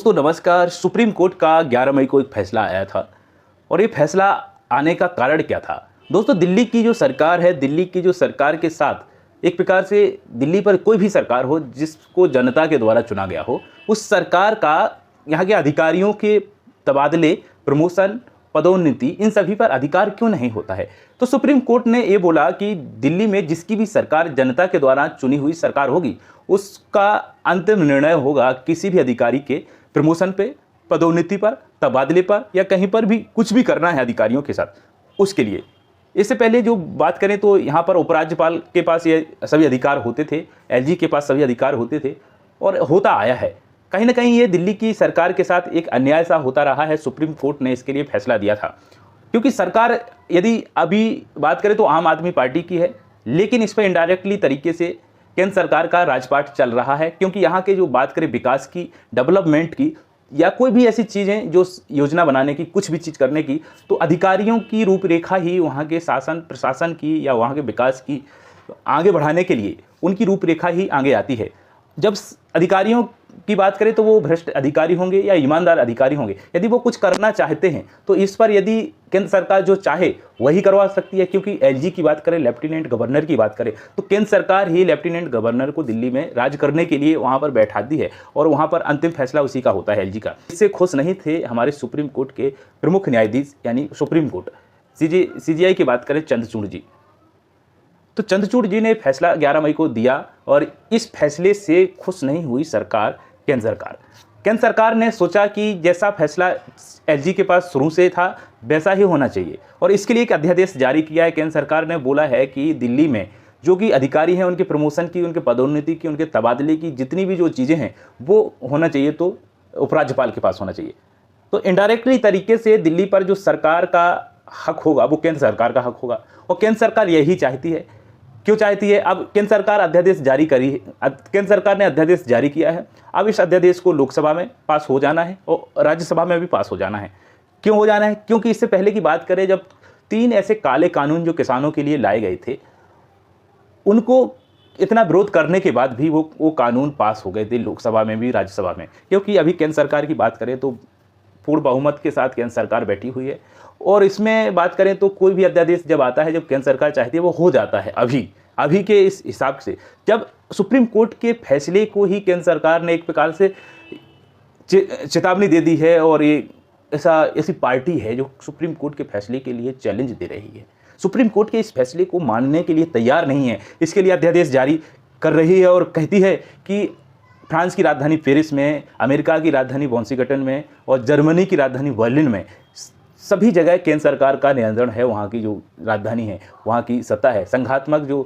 दोस्तों नमस्कार। Supreme court का 11 मई को एक फैसला आया था और ये फैसला आने का कारण क्या था। दोस्तों दिल्ली की जो सरकार है, दिल्ली की जो सरकार के साथ एक प्रकार से दिल्ली पर कोई भी सरकार हो जिसको जनता के द्वारा चुना गया हो, उस सरकार का यहाँ के अधिकारियों के तबादले, प्रमोशन, पदोन्नति, इन सभी पर अधिकार क्यों नहीं होता है। तो सुप्रीम कोर्ट ने ये बोला कि दिल्ली में जिसकी भी सरकार जनता के द्वारा चुनी हुई सरकार होगी, उसका अंतिम निर्णय होगा किसी भी अधिकारी के प्रमोशन पे, पदोन्नति पर, तबादले पर या कहीं पर भी कुछ भी करना है अधिकारियों के साथ, उसके लिए। इससे पहले जो बात करें तो यहाँ पर उपराज्यपाल के पास ये सभी अधिकार होते थे, एलजी के पास सभी अधिकार होते थे और होता आया है। कहीं ना कहीं ये दिल्ली की सरकार के साथ एक अन्याय सा होता रहा है। सुप्रीम कोर्ट ने इसके लिए फैसला दिया था क्योंकि सरकार यदि अभी बात करें तो आम आदमी पार्टी की है, लेकिन इस पर इनडायरेक्टली तरीके से केंद्र सरकार का राजपाट चल रहा है। क्योंकि यहाँ के जो बात करें विकास की, डेवलपमेंट की या कोई भी ऐसी चीज़ें जो योजना बनाने की, कुछ भी चीज़ करने की, तो अधिकारियों की रूपरेखा ही वहाँ के शासन प्रशासन की या वहाँ के विकास की आगे बढ़ाने के लिए उनकी रूपरेखा ही आगे आती है। जब अधिकारियों की बात करें तो वो भ्रष्ट अधिकारी होंगे या ईमानदार अधिकारी होंगे, यदि वो कुछ करना चाहते हैं तो इस पर यदि केंद्र सरकार जो चाहे वही करवा सकती है। क्योंकि एलजी की बात करें, लेफ्टिनेंट गवर्नर की बात करें, तो केंद्र सरकार ही लेफ्टिनेंट गवर्नर को दिल्ली में राज करने के लिए वहाँ पर बैठाती है और वहाँ पर अंतिम फैसला उसी का होता है, एलजी का। इससे खुश नहीं थे हमारे सुप्रीम कोर्ट के प्रमुख न्यायाधीश, यानी सुप्रीम कोर्ट सीजीआई की बात करें चंद्रचूड़ जी। तो चंद्रचूड़ जी ने फैसला 11 मई को दिया और इस फैसले से खुश नहीं हुई सरकार, केंद्र सरकार। केंद्र सरकार ने सोचा कि जैसा फैसला एलजी के पास शुरू से था वैसा ही होना चाहिए और इसके लिए एक अध्यादेश जारी किया है। केंद्र सरकार ने बोला है कि दिल्ली में जो कि अधिकारी हैं उनके प्रमोशन की, उनके पदोन्नति की, उनके तबादले की जितनी भी जो चीज़ें हैं वो होना चाहिए तो उपराज्यपाल के पास होना चाहिए। तो इनडायरेक्टली तरीके से दिल्ली पर जो सरकार का हक होगा वो केंद्र सरकार का हक होगा और केंद्र सरकार यही चाहती है। क्यों चाहती है? अब केंद्र सरकार अध्यादेश जारी करी, केंद्र सरकार ने अध्यादेश जारी किया है। अब इस अध्यादेश को लोकसभा में पास हो जाना है और राज्यसभा में भी पास हो जाना है। क्यों हो जाना है? क्योंकि इससे पहले की बात करें, जब 3 ऐसे काले कानून जो किसानों के लिए लाए गए थे, उनको इतना विरोध करने के बाद भी वो कानून पास हो गए थे लोकसभा में भी, राज्यसभा में। क्योंकि अभी केंद्र सरकार की बात करें तो पूर्ण बहुमत के साथ केंद्र सरकार बैठी हुई है और इसमें बात करें तो कोई भी अध्यादेश जब आता है, जब केंद्र सरकार चाहती है, वो हो जाता है। अभी के इस हिसाब से जब सुप्रीम कोर्ट के फैसले को ही केंद्र सरकार ने एक प्रकार से चेतावनी दे दी है और ये ऐसी पार्टी है जो सुप्रीम कोर्ट के फैसले के लिए चैलेंज दे रही है, सुप्रीम कोर्ट के इस फैसले को मानने के लिए तैयार नहीं है, इसके लिए अध्यादेश जारी कर रही है और कहती है कि फ्रांस की राजधानी पेरिस में, अमेरिका की राजधानी वॉशिंगटन में और जर्मनी की राजधानी बर्लिन में सभी जगह केंद्र सरकार का नियंत्रण है। वहाँ की जो राजधानी है, वहाँ की सत्ता है। संघात्मक जो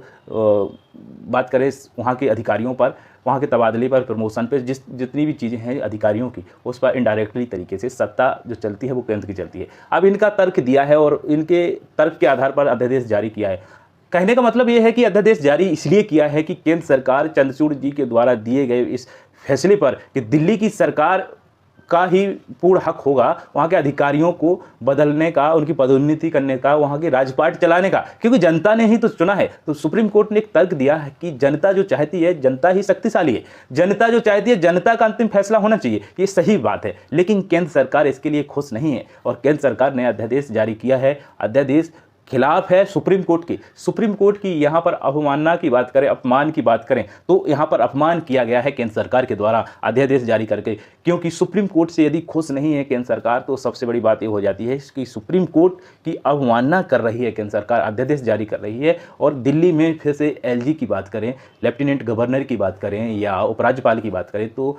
बात करें वहाँ के अधिकारियों पर, वहाँ के तबादले पर, प्रमोशन पर, जितनी भी चीज़ें हैं अधिकारियों की, उस पर इनडायरेक्टली तरीके से सत्ता जो चलती है वो केंद्र की चलती है। अब इनका तर्क दिया है और इनके तर्क के आधार पर अध्यादेश जारी किया है। कहने का मतलब ये है कि अध्यादेश जारी इसलिए किया है कि केंद्र सरकार चंद्रचूड़ जी के द्वारा दिए गए इस फैसले पर कि दिल्ली की सरकार का ही पूर्ण हक होगा वहाँ के अधिकारियों को बदलने का, उनकी पदोन्नति करने का, वहाँ के राजपाट चलाने का, क्योंकि जनता ने ही तो चुना है। तो सुप्रीम कोर्ट ने एक तर्क दिया है कि जनता जो चाहती है, जनता ही शक्तिशाली है, जनता जो चाहती है, जनता का अंतिम फैसला होना चाहिए। ये सही बात है, लेकिन केंद्र सरकार इसके लिए खुश नहीं है और केंद्र सरकार ने अध्यादेश जारी किया है। अध्यादेश खिलाफ है सुप्रीम कोर्ट की यहाँ पर अवमानना की बात करें, अपमान की बात करें तो यहाँ पर अपमान किया गया है केंद्र सरकार के द्वारा अध्यादेश जारी करके। क्योंकि सुप्रीम कोर्ट से यदि खुश नहीं है केंद्र सरकार तो सबसे बड़ी बात ये हो जाती है कि सुप्रीम कोर्ट की अवमानना कर रही है केंद्र सरकार, अध्यादेश जारी कर रही है। और दिल्ली में फिर से एलजी की बात करें, लेफ्टिनेंट गवर्नर की बात करें या उपराज्यपाल की बात करें, तो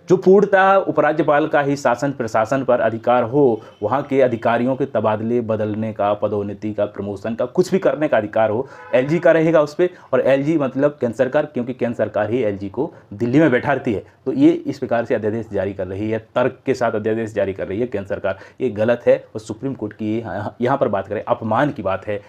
जो पूर्णतः उपराज्यपाल का ही शासन प्रशासन पर अधिकार हो, वहाँ के अधिकारियों के तबादले बदलने का, पदोन्नति का, प्रमोशन का, कुछ भी करने का अधिकार हो, एलजी का रहेगा उस पर। और एलजी मतलब केंद्र सरकार, क्योंकि केंद्र सरकार ही एलजी को दिल्ली में बैठाती है। तो ये इस प्रकार से अध्यादेश जारी कर रही है, तर्क के साथ अध्यादेश जारी कर रही है केंद्र सरकार। ये गलत है और सुप्रीम कोर्ट की यहाँ पर बात करें अपमान की बात है।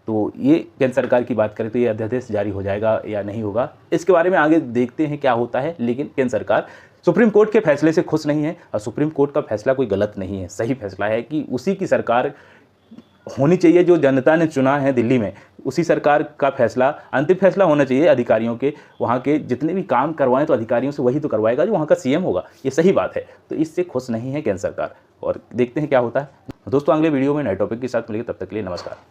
तो ये केंद्र सरकार की बात करें तो ये अध्यादेश जारी हो जाएगा या नहीं होगा, इसके बारे में आगे देखते हैं क्या होता है। लेकिन केंद्र सरकार सुप्रीम कोर्ट के फैसले से खुश नहीं है और सुप्रीम कोर्ट का फैसला कोई गलत नहीं है, सही फैसला है कि उसी की सरकार होनी चाहिए जो जनता ने चुना है दिल्ली में, उसी सरकार का फैसला, अंतिम फैसला होना चाहिए अधिकारियों के, वहाँ के जितने भी काम करवाएं तो अधिकारियों से वही तो करवाएगा जो वहाँ का सीएम होगा, ये सही बात है। तो इससे खुश नहीं है केंद्र सरकार, और देखते हैं क्या होता है। दोस्तों अगले वीडियो में नए टॉपिक के साथ मिलेंगे, तब तक के लिए नमस्कार।